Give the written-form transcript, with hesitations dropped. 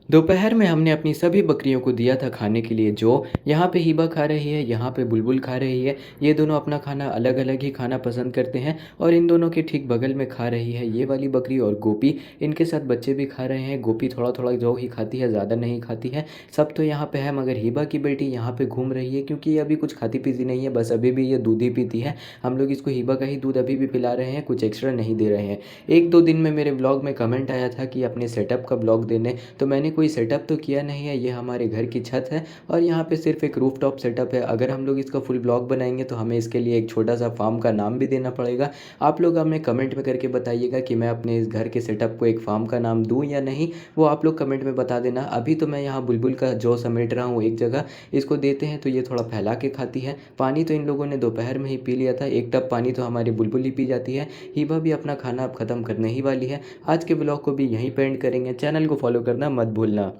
दोपहर में हमने अपनी सभी बकरियों को दिया था खाने के लिए। जो यहाँ पे हिबा खा रही है, यहाँ पे बुलबुल खा रही है। ये दोनों अपना खाना अलग अलग ही खाना पसंद करते हैं और इन दोनों के ठीक बगल में खा रही है ये वाली बकरी और गोपी। इनके साथ बच्चे भी खा रहे हैं। गोपी थोड़ा थोड़ा जो ही खाती है, ज़्यादा नहीं खाती है। सब तो यहाँ पे है, मगर हिबा की बेटी यहाँ पे घूम रही है क्योंकि ये अभी कुछ खाती पीती नहीं है, बस अभी भी ये दूध ही पीती है। हम लोग इसको हिबा का ही दूध अभी भी पिला रहे हैं, कुछ एक्स्ट्रा नहीं दे रहे हैं। एक दो दिन में मेरे ब्लॉग में कमेंट आया था कि अपने सेटअप का ब्लॉग देने, तो मैंने कोई सेटअप तो किया नहीं है। ये हमारे घर की छत है और यहाँ पे सिर्फ एक रूफ टॉप सेटअप है। अगर हम लोग इसका फुल ब्लॉग बनाएंगे तो हमें इसके लिए एक छोटा सा फार्म का नाम भी देना पड़ेगा। आप लोग हमें कमेंट में करके बताइएगा कि मैं अपने इस घर के सेटअप को एक फार्म का नाम दूं या नहीं, वो आप लोग कमेंट में बता देना। अभी तो मैं यहाँ बुलबुल का जौ समेट रहा हूँ एक जगह। इसको देते हैं तो ये थोड़ा फैला के खाती है। पानी तो इन लोगों ने दोपहर में ही पी लिया था, एक टब पानी तो हमारी बुलबुल ही पी जाती है। हिबा भी अपना खाना अब ख़त्म करने ही वाली है। आज के ब्लॉग को भी यहीं पे एंड करेंगे। चैनल को फॉलो करना मत भूलना।